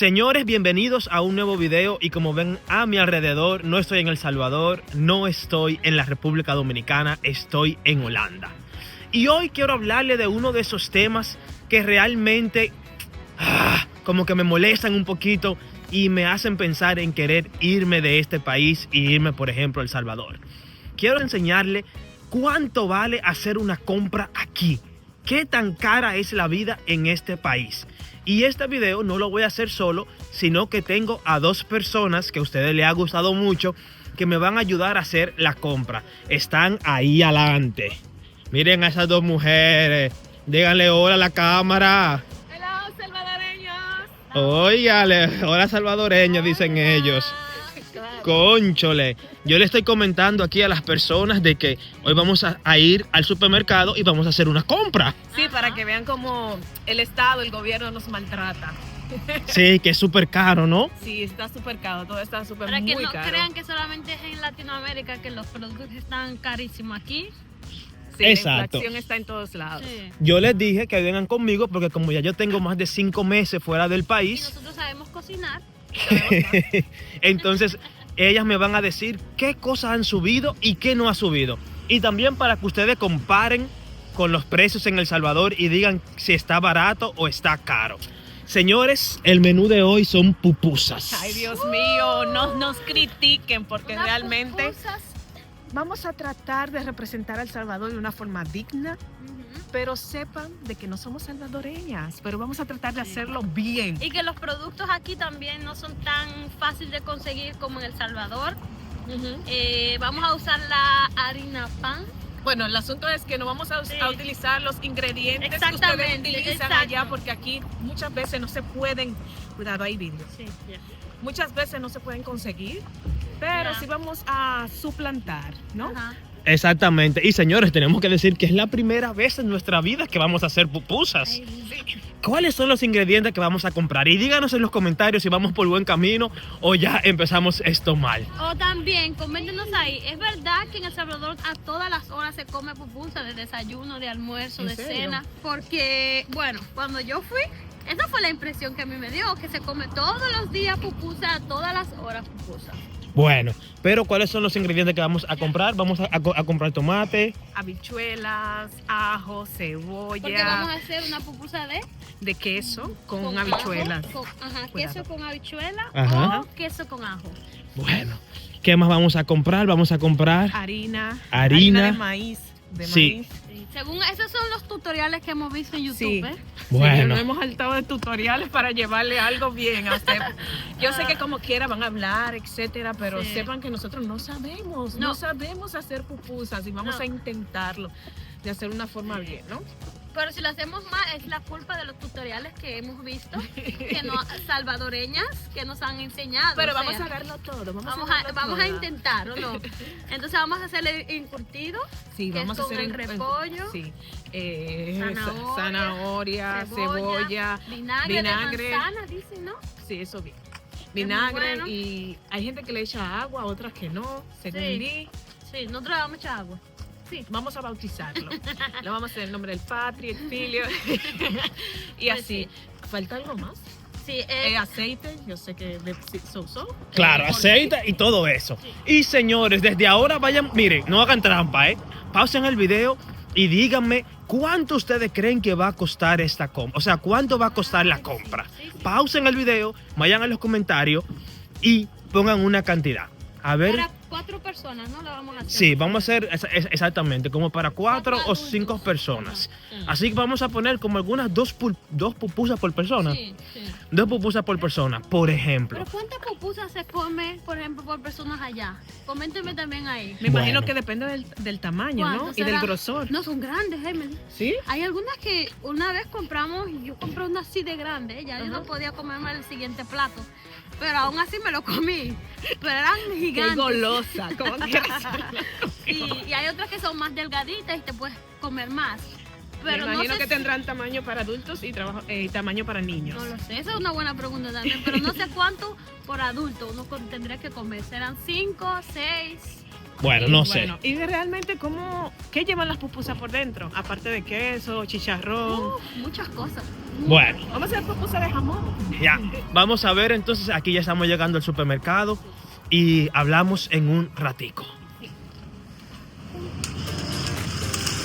Señores, bienvenidos a un nuevo video y como ven a mi alrededor, no estoy en El Salvador, no estoy en la República Dominicana, estoy en Holanda. Y hoy quiero hablarle de uno de esos temas que realmente como que me molestan un poquito y me hacen pensar en querer irme de este país y irme, por ejemplo, a El Salvador. Quiero enseñarle cuánto vale hacer una compra aquí, qué tan cara es la vida en este país. Y este video no lo voy a hacer solo, sino que tengo a dos personas que a ustedes les ha gustado mucho, que me van a ayudar a hacer la compra. Están ahí adelante. Miren a esas dos mujeres. Díganle hola a la cámara. Hola, salvadoreños. Óigale, hola salvadoreños, dicen ellos. Cónchole, yo le estoy comentando aquí a las personas de que hoy vamos a ir al supermercado y vamos a hacer una compra. Sí, para que vean cómo el Estado, el gobierno nos maltrata. Sí, que es súper caro, ¿no? Sí, está súper caro, todo está súper Para muy que no caro. crean que solamente es en Latinoamérica que los productos están carísimos aquí. Sí, Exacto. la inflación está en todos lados. Sí. Yo les dije que vengan conmigo porque como ya yo tengo más de 5 meses fuera del Y país, nosotros sabemos cocinar. entonces ellas me van a decir qué cosas han subido y qué no ha subido. Y también para que ustedes comparen con los precios en El Salvador y digan si está barato o está caro. Señores, el menú de hoy son pupusas. Ay, Dios mío, no nos critiquen porque Unas realmente pupusas. vamos a tratar de representar a El Salvador de una forma digna, Ujú. pero sepan de que no somos salvadoreñas, pero vamos a tratar de hacerlo bien. Y que los productos aquí también no son tan fáciles de conseguir como en El Salvador. Ujú. Vamos a usar la harina pan. Bueno, el asunto es que no vamos a Sí. utilizar los ingredientes que ustedes Exactamente, utilizan exacto. allá, porque aquí muchas veces no se pueden, cuidado, hay vidrio, Sí, muchas veces no se pueden conseguir, pero Ya. sí vamos a suplantar, ¿no? Ajá. Exactamente. Y señores, tenemos que decir que es la primera vez en nuestra vida que vamos a hacer pupusas. Ay, ¿Cuáles son los ingredientes que vamos a comprar? Y díganos en los comentarios si vamos por buen camino o ya empezamos esto mal. O también, coméntenos ahí, ¿es verdad que en El Salvador a todas las horas se come pupusa, de desayuno, de almuerzo, ¿En de serio? cena? Porque, bueno, cuando yo fui, esa fue la impresión que a mí me dio, que se come todos los días pupusa, a todas las horas pupusa. Bueno, pero ¿cuáles son los ingredientes que vamos a comprar? Vamos a comprar tomate. Habichuelas, ajo, Porque vamos cebolla, a hacer una pupusa de queso con ajo, habichuelas. ajá, Cuidado. queso con habichuela Ajá. o queso con ajo. Bueno, ¿qué más vamos a comprar? Vamos a comprar Harina Harina. de maíz, Sí. maíz. Sí, según esos son los tutoriales que hemos visto en YouTube, Sí. ¿eh? Bueno. Sí, no hemos saltado de tutoriales para llevarle algo bien a usted. Yo sé que como quiera van a hablar, etcétera, pero Sí. sepan que nosotros no sabemos, no No. sabemos hacer pupusas y vamos No. a intentarlo de hacer una forma bien, ¿no? Pero si lo hacemos mal es la culpa de los tutoriales que hemos visto, que no, salvadoreñas, que nos han enseñado. Pero o sea, vamos a darlo todo, vamos a intentar, ¿o no? Entonces vamos a hacer el encurtido, Sí, que vamos es a hacer con el repollo, sí, zanahoria, cebolla, vinagre vinagre. de manzana, dicen, ¿no? sí, eso bien. muy Vinagre bueno. y hay gente que le echa agua, otras que no, según Sí. di. Sí, nosotros le damos mucha agua. Sí, vamos a bautizarlo. Le vamos a hacer el nombre del Patria, el Filio. Y Pues así. ¿Falta algo más? Sí, Aceite, yo sé que se usó. Claro, Porque- aceite y todo eso. Y señores, desde ahora vayan, miren, no hagan trampa, pausen el video y díganme cuánto ustedes creen que va a costar esta compra. O sea, cuánto va a costar la compra. Sí, sí. Pausen el video, vayan a los comentarios y pongan una cantidad. A ver. Para 4 personas, ¿no? Lo vamos a hacer. Sí, vamos a hacer exactamente como para 4 o adultos. 5 personas. Ajá. Así que vamos a poner como algunas dos pupusas por persona. Sí, sí. 2 pupusas por persona, por ejemplo. Pero ¿cuántas pupusas se come, por ejemplo, por personas allá? Coméntenme también ahí. Me imagino Bueno. que depende del tamaño, ¿no? ¿Cuánto Y del será? grosor. No, son grandes, Emily. ¿Sí? Hay algunas que una vez compramos, y yo compré una así de grande, ya yo Ajá. no podía comerme el siguiente plato. Pero aún así me lo comí. Pero eran Qué gigantes. golosa. ¿Cómo quieres? Y hay otras que son más delgaditas y te puedes comer más. Me Pero no imagino sé que si- tamaño tamaño para adultos y tamaño para niños. No lo sé, esa es una buena pregunta también, pero no sé cuánto por adulto uno tendría que comer. ¿Serán 5, 6? Bueno, no sé. Bueno, y realmente, ¿qué llevan las pupusas por dentro? Aparte de queso, chicharrón. Muchas cosas. Bueno, Vamos a hacer pupusas de jamón. ya. Vamos a ver, entonces aquí ya estamos llegando al supermercado y hablamos en un ratico.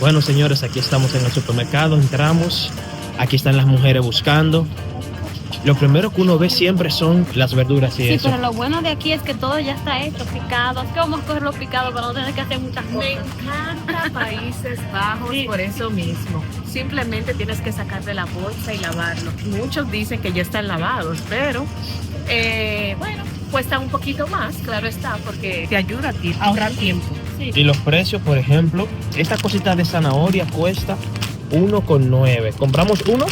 Bueno, señores, aquí estamos en el supermercado, entramos. Aquí están las mujeres buscando. Lo primero que uno ve siempre son las verduras y Sí, eso. pero lo bueno de aquí es que todo ya está hecho, picado. Es que vamos a cogerlo picado para no tener que hacer muchas Me cosas. encanta Países Bajos por eso mismo. Simplemente tienes que sacar de la bolsa y lavarlo. Muchos dicen que ya están lavados, pero bueno, cuesta un poquito más, claro está, porque te ayuda a ti a ahorrar tiempo. Sí. Y los precios, por ejemplo, esta cosita de zanahoria cuesta 1,9. ¿Compramos uno?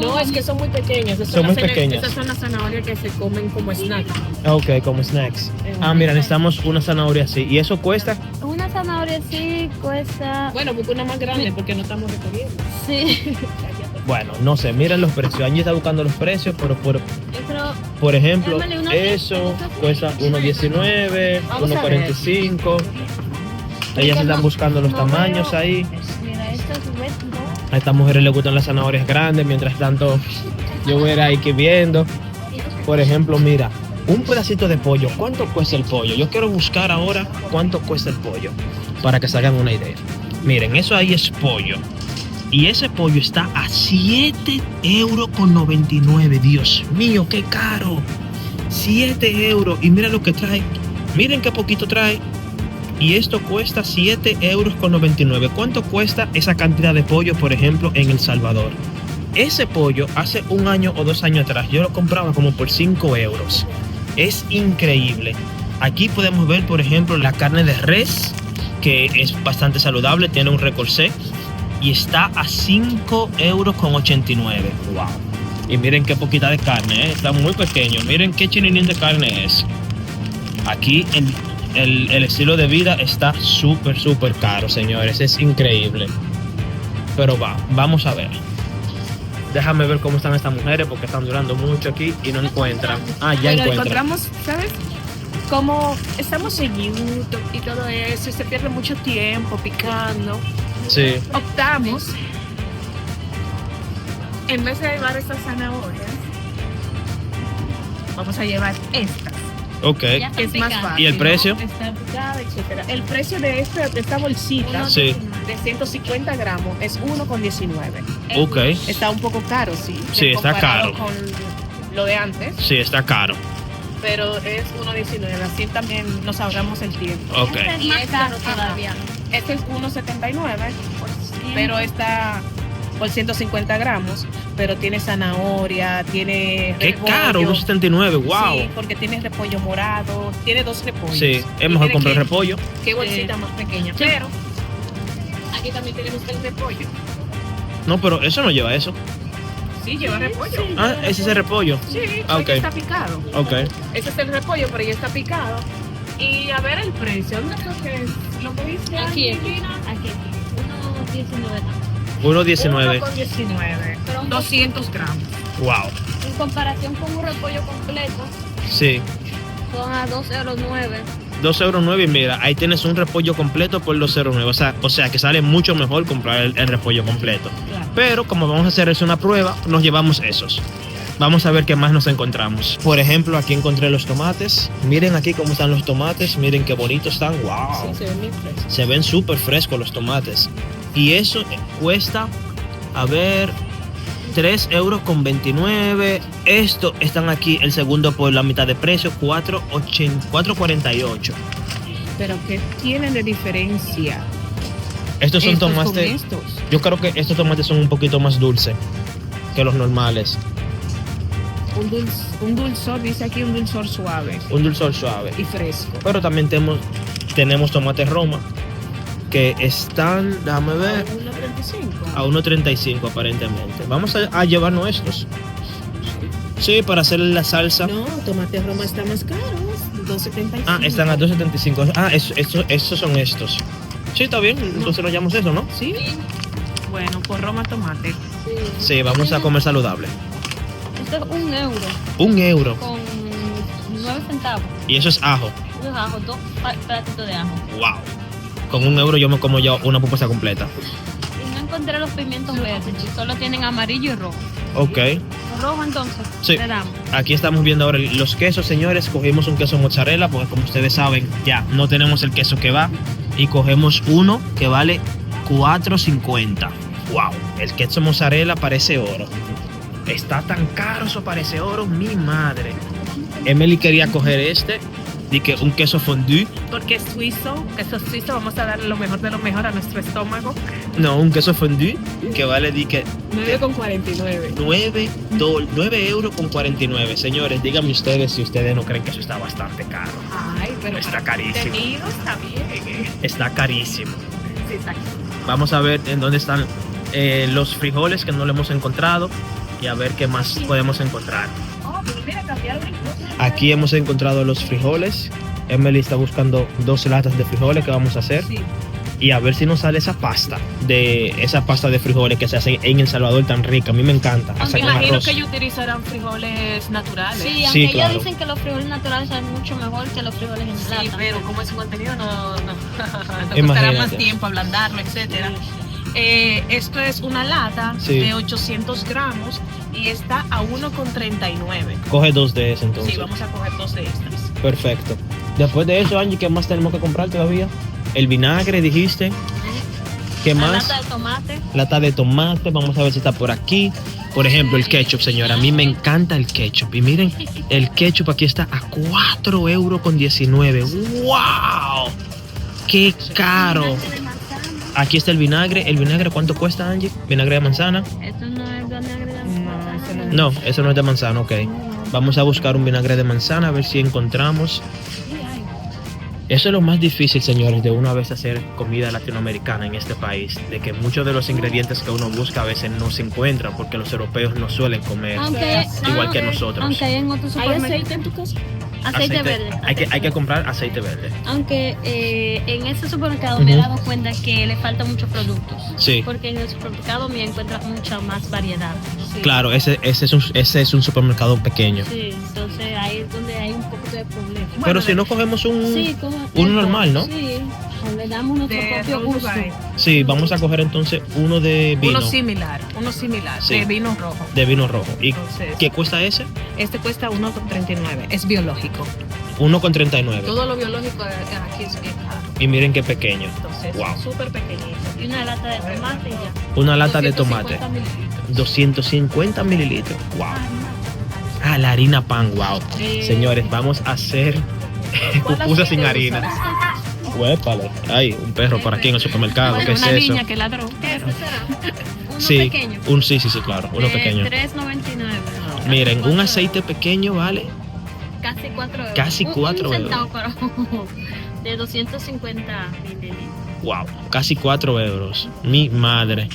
No, es que son muy pequeñas. Son muy pequeñas. Esas son las zanahorias que se comen como snack. Ok, como snacks. Mira, necesitamos una zanahoria así. ¿Y eso cuesta? Una zanahoria sí cuesta. Bueno, busca una más grande porque no estamos recorriendo. Sí. Bueno, no sé, miren los precios. Angie está buscando los precios, pero Yo creo. por ejemplo, Emily, uno eso cuesta 1,19, Vamos a ver. 1,45. Ellas están buscando los no tamaños veo. ahí. Mira, esto es red, ¿no? A estas mujeres les gustan las zanahorias grandes. Mientras tanto, yo voy a ir ahí que viendo. Por ejemplo, mira, un pedacito de pollo. ¿Cuánto cuesta el pollo? Yo quiero buscar ahora cuánto cuesta el pollo para que se hagan una idea. Miren, eso ahí es pollo. Y ese pollo está a 7,99 €. Dios mío, qué caro. 7 €. Y mira lo que trae. Miren qué poquito trae. Y esto cuesta 7,99 €. ¿Cuánto cuesta esa cantidad de pollo, por ejemplo, en El Salvador? Ese pollo hace 1 año o 2 años atrás yo lo compraba como por 5 €. Es increíble. Aquí podemos ver, por ejemplo, la carne de res, que es bastante saludable, tiene un recorcé y está a 5,89 €. Wow. Y miren qué poquita de carne, ¿eh? Está muy pequeño. Miren qué chininín de carne es. Aquí el estilo de vida está súper caro, señores. Es increíble. Pero vamos a ver. Déjame ver cómo están estas mujeres porque están durando mucho aquí y no encuentran. Ah, ya Pero encuentran. encontramos, ¿sabes? Como estamos en YouTube y todo eso, se pierde mucho tiempo picando. Sí. Optamos, en vez de llevar estas zanahorias, vamos a llevar estas. Ok. Ya está Que es más picado. fácil. ¿Y el precio? ¿No? Está picada, etcétera. El precio de esta bolsita Sí. de 150 gramos es 1,19. Ok. Está un poco caro, sí. Sí, está comparado caro. con lo de antes, Sí, está caro. pero es 1,19. Así también nos ahorramos el tiempo. Ok. Este es Y más esta, caro todavía. Este es 1,79, Por 100. pero está por 150 gramos, pero tiene zanahoria, tiene Qué repollo. caro, 1,79. Wow. Sí, porque tiene repollo morado, tiene 2 repollos. Sí, es Y mejor tiene comprar que- repollo. Qué bolsita más pequeña. Sí. Pero aquí también tenemos el repollo. No, pero eso no lleva eso. Sí, lleva repollo. Ah, ese es el repollo. Sí, Ah, porque ok. está picado. Ok. Ese es el repollo, pero ya está picado. Y a ver el precio, ¿dónde creo que es? ¿Lo pediste Aquí, aquí? aquí. 1,19. 1,19. 1,19. Pero un 200 gramos. Wow. En comparación con un repollo completo, Sí. son a 2,09 €. 2,09 € y mira, ahí tienes un repollo completo por 2,09 €. O sea que sale mucho mejor comprar el repollo completo. Claro. Pero como vamos a hacer una prueba, nos llevamos esos. Vamos a ver qué más nos encontramos. Por ejemplo, aquí encontré los tomates. Miren aquí cómo están los tomates. Miren qué bonitos están. Wow. Sí, se ve bien fresco. Se ven súper frescos los tomates. Y eso cuesta, a ver, 3,29 €. Esto están aquí, el segundo por la mitad de precio, 4,48. Pero ¿qué tienen de diferencia? Estos son estos tomates. con estos? Yo creo que estos tomates son un poquito más dulces que los normales. Un dulzor, dice aquí un dulzor suave Un dulzor suave. y fresco. Pero también tenemos tomates Roma que están, déjame ver, 1,35. a 1,35 aparentemente. Vamos a llevarnos estos. Sí, para hacer la salsa. No, tomate Roma está más caro, 2,75. Ah, están a 2,75. Ah, estos son estos. Sí, está bien. Entonces nos llamamos eso, ¿no? ¿Sí? Bueno, por Roma tomate. Sí, vamos a comer saludable. Esto es 1 € 1 € con 9 centavos. y eso es ajo. Eso es ajos, 2 platitos de ajo. Wow. Con 1 euro yo me como ya una pupusa completa. Y no encontré los pimientos verdes, solo tienen amarillo y rojo. Ok. Rojo entonces, Sí. le damos. Aquí estamos viendo ahora los quesos, señores. Cogimos un queso mozzarella porque, como ustedes saben, ya no tenemos el queso que va. Y cogemos uno que vale 4.50. Wow, el queso mozzarella parece oro. Está tan caro, eso parece oro, mi madre. Emily quería coger este, di que un queso fondue. Porque es suizo, queso suizo, vamos a darle lo mejor de lo mejor a nuestro estómago. No, un queso fondue que vale, di que 9,49. 9 euros con 49. Señores, díganme ustedes si ustedes no creen que eso está bastante caro. Ay, pero Está carísimo. Tenido está bien. Está carísimo. Sí, exacto. Vamos a ver en dónde están los frijoles que no lo hemos encontrado y a ver qué más podemos encontrar. Oh, mira, cambiaron. Aquí hemos encontrado los frijoles. Emily está buscando 2 latas de frijoles que vamos a hacer Sí. y a ver si nos sale esa pasta de frijoles que se hace en El Salvador tan rica. A mí me encanta. Me Hasta con imagino arroz. que ellos utilizarán frijoles naturales. Sí, Sí, aunque ellos claro. dicen que los frijoles naturales son mucho mejor que los frijoles en Sí, lata. pero como es un contenido, no costará Imagínate. más tiempo ablandarlo, etcétera. Esto es una lata Sí. de 800 gramos y está a 1,39. Coge 2 de esas entonces. Sí, vamos a coger 2 de estas. Perfecto. Después de eso, Angie, ¿qué más tenemos que comprar todavía? El vinagre, dijiste. ¿Qué La más? lata de tomate. Lata de tomate, vamos a ver si está por aquí. Por ejemplo, el ketchup, señora. A mí me encanta el ketchup. Y miren, el ketchup aquí está a 4 euros con 19. ¡Wow! ¡Qué caro! Vinagre de manzana. Aquí está el vinagre. ¿El vinagre cuánto cuesta, Angie? ¿Vinagre de manzana? Esto no es vinagre de No, manzana. eso no es. No, eso no es de manzana, ok. Vamos a buscar un vinagre de manzana a ver si encontramos. Sí, hay. Eso es lo más difícil, señores, de una vez hacer comida latinoamericana en este país, de que muchos de los ingredientes que uno busca a veces no se encuentran porque los europeos no suelen comer Aunque, igual que nosotros. Aunque hay en otros ¿Hay supermercados. aceite en tu casa? Aceite verde. Hay que comprar aceite verde. Aunque en ese supermercado me he dado cuenta que le faltan muchos productos. Sí, Porque en el supermercado me encuentras mucha más variedad. Sí. claro, ese es un supermercado pequeño. Sí, entonces ahí es donde hay un poquito de problema. Pero Bueno, si no cogemos un... Sí, como uno normal, ¿no? Sí, le damos nuestro De propio Roll gusto. Dubai. Sí, vamos a coger entonces uno de vino, Uno similar, Sí. de vino rojo. de vino rojo. ¿Y Entonces, qué cuesta ese? este cuesta 1,39. Es biológico. 1,39. Todo lo biológico aquí es bien caro. Y miren qué pequeño. Entonces, Wow. súper pequeñito. Y una lata de tomate y ya. Una lata de 250 tomate. mililitros. 250 mililitros. Wow. Ah, la harina pan, wow. Señores, vamos a hacer ¿Cuál pupusas sin aceite harina. usas? Huépale. Ay, un perro por aquí en el supermercado. Bueno, ¿Qué es una eso? niña que ladró. ¿Qué será? Uno Sí, pequeño. sí, claro, uno pequeño. 3.99. Miren, un aceite pequeño vale Casi 4 euros. Casi Un 4 centavo, pero de 250 mililitros. wow, casi 4 euros. Mi madre,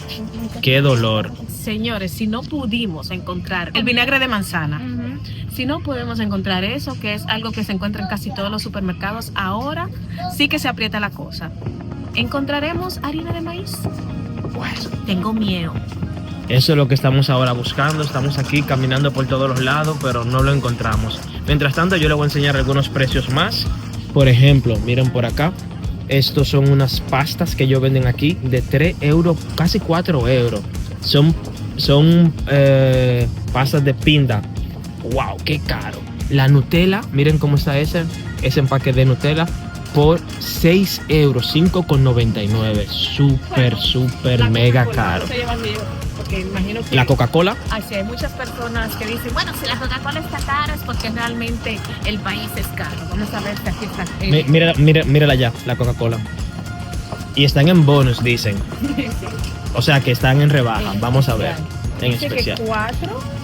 qué dolor. Señores, si no pudimos encontrar el vinagre de manzana, si no podemos encontrar eso, que es algo que se encuentra en casi todos los supermercados, ahora sí que se aprieta la cosa. ¿Encontraremos harina de maíz? Bueno, Tengo miedo. eso es lo que estamos ahora buscando. Estamos aquí caminando por todos los lados, pero no lo encontramos. Mientras tanto, yo les voy a enseñar algunos precios más. Por ejemplo, miren por acá. Estos son unas pastas que ellos venden aquí de 3 euros, casi 4 euros. Son pastas de pinda. ¡Wow! ¡Qué caro! La Nutella, miren cómo está ese empaque de Nutella por 6 euros, 5,99. Súper, mega caro. Se lleva miedo, porque imagino que La Coca-Cola, así hay muchas personas que dicen, bueno, si la Coca-Cola está cara es porque realmente el país es caro. Vamos a ver si aquí está. mírala ya, la Coca-Cola. Y están en bonus, dicen. O sea que están en rebaja. Vamos a ver, en Dice especial. que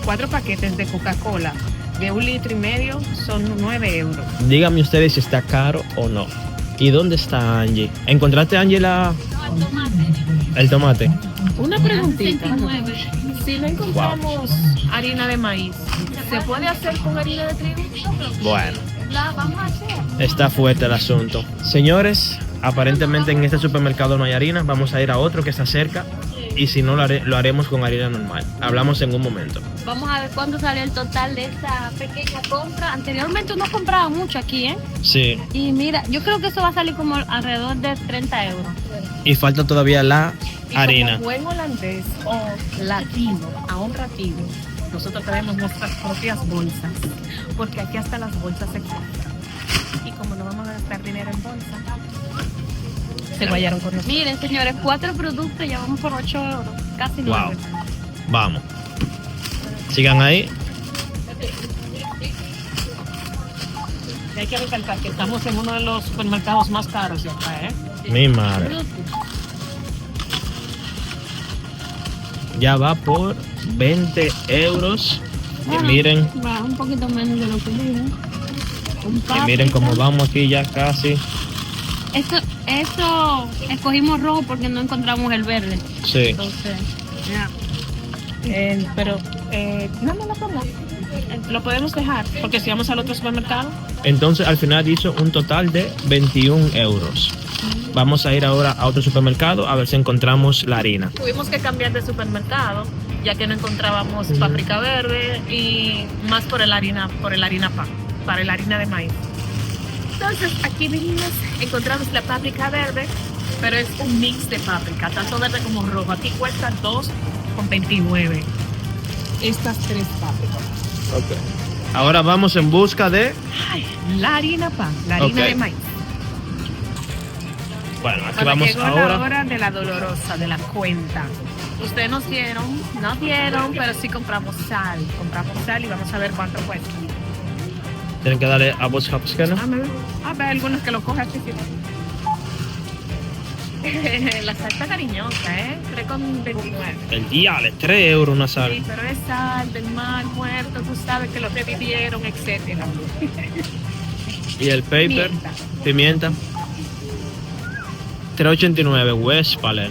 cuatro paquetes de Coca-Cola de 1,5 litros son 9 euros. Díganme ustedes si está caro o no. ¿Y dónde está Angie? ¿Encontraste, Angie, No, el tomate. el tomate? Una preguntita. 69. Si no encontramos harina de maíz, ¿se puede hacer con harina de trigo? Bueno, La vamos a hacer. está fuerte el asunto. Señores, aparentemente en este supermercado no hay harina. Vamos a ir a otro que está cerca. Sí. y si no lo haremos con harina normal. Hablamos en un momento. Vamos a ver cuánto salió el total de esta pequeña compra. Anteriormente uno compraba mucho aquí, ¿eh? Sí. Y mira, yo creo que eso va a salir como alrededor de 30 euros. Y falta todavía la Y harina. como buen holandés o latino, aún latino, nosotros tenemos nuestras propias bolsas, porque aquí hasta las bolsas se compran. Y como no vamos a gastar dinero en bolsa, se guayaron con nosotros. Miren, señores, 4 productos ya vamos por 8 euros. Casi 9. Wow. Vamos. Sigan ahí. Y hay que recalcar que estamos en uno de los supermercados más caros de acá, ¿eh? Mi madre. Ya va por 20 euros. Y miren, Va un poquito menos de lo que dije. y miren cómo vamos aquí ya casi. Eso escogimos rojo porque no encontramos el verde. Sí. Entonces, ya. Pero no me lo pongo. Lo podemos dejar, porque si vamos al otro supermercado, Entonces al final hizo un total de 21 euros. Vamos a ir ahora a otro supermercado a ver si encontramos la harina. tuvimos que cambiar de supermercado, ya que no encontrábamos páprica verde y más por el harina pan, para el harina de maíz. Entonces aquí vinimos, encontramos la páprica verde, pero es un mix de páprica, tanto verde como rojo. Aquí cuesta 2,29. Estas 3 pápricas. Okay. Ahora vamos en busca de... Ay, la harina pan, la harina Ok. de maíz. Bueno, aquí Cuando vamos llegó la ahora. hora de la dolorosa, de la cuenta. Ustedes no dieron, pero sí compramos sal y vamos a ver cuánto cuesta. Tienen que darle a buscar, ¿no? A ver, algunos que lo cojan así. La sal está cariñosa, 3,29. El diale, 3 euros una sal. Sí, pero es sal del mar muerto, tú sabes que lo revivieron, etcétera. Y el paper, Pimienta. pimienta. 3.89, Westpale.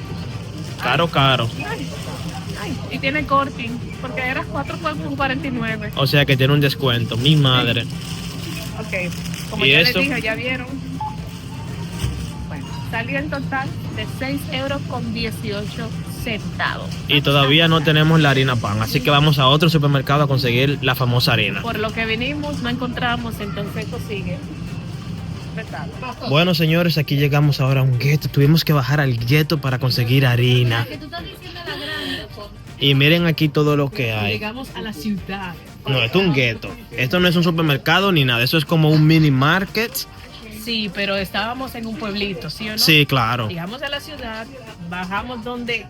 Caro. Ay, y tiene corting, porque era 4,49. O sea que tiene un descuento. Mi madre. Ok, como ¿Y ya eso? les dije, ya vieron. Bueno, salió en total de 6,18 euros. Y todavía no tenemos la harina pan. Así que vamos a otro supermercado a conseguir la famosa harina. Por lo que vinimos, no encontramos, entonces esto sigue. Retado. Bueno, señores, aquí llegamos ahora a un gueto. Tuvimos que bajar al gueto para conseguir harina. Que tú estás diciendo la grande. Y miren aquí todo lo que hay. Llegamos a la ciudad. No, esto es un gueto. Esto no es un supermercado ni nada. Eso es como un mini market. Sí, pero estábamos en un pueblito, ¿sí o no? Sí, claro. Llegamos a la ciudad, bajamos donde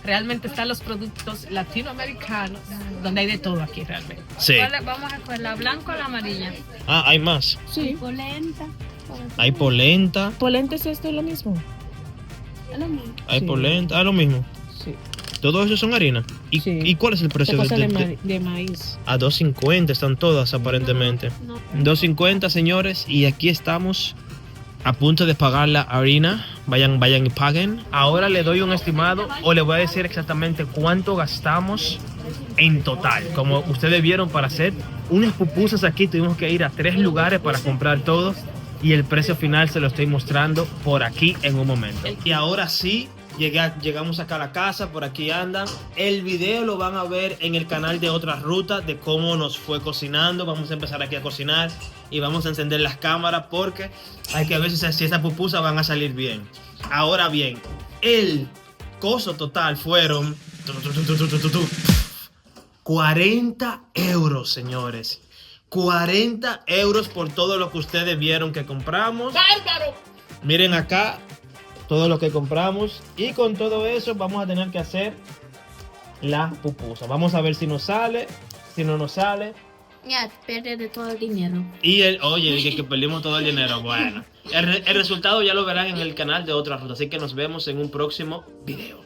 realmente están los productos latinoamericanos, donde hay de todo aquí realmente. Sí. Vamos a escoger la blanca o la amarilla. Ah, hay más. Sí. Polenta. Hay polenta. Polenta es esto lo mismo. Es lo mismo. Hay Sí. polenta. Ah, lo mismo. Sí. Todo eso son harina. ¿Y, Sí. ¿y cuál es el precio Cosa de, de maíz. A 2.50 están todas aparentemente. No. 2.50, señores, y aquí estamos a punto de pagar la harina. Vayan y paguen. Ahora le doy un estimado o le voy a decir exactamente cuánto gastamos en total. Como ustedes vieron, para hacer unas pupusas aquí tuvimos que ir a 3 lugares para comprar todo, y el precio final se lo estoy mostrando por aquí en un momento. Y ahora sí, llegamos acá a la casa, por aquí andan. El video lo van a ver en el canal de Otra Ruta, de cómo nos fue cocinando. Vamos a empezar aquí a cocinar y vamos a encender las cámaras porque hay que ver si esas pupusas van a salir bien. Ahora bien, el costo total fueron 40 euros, señores. 40 euros por todo lo que ustedes vieron que compramos. ¡Bárbaro! Miren acá todo lo que compramos, y con todo eso vamos a tener que hacer la pupusa. Vamos a ver si nos sale, si no nos sale. Ya, pierde de todo el dinero. Y oye, que perdimos todo el dinero. Bueno, el resultado ya lo verán en el canal de Otra Ruta. Así que nos vemos en un próximo video.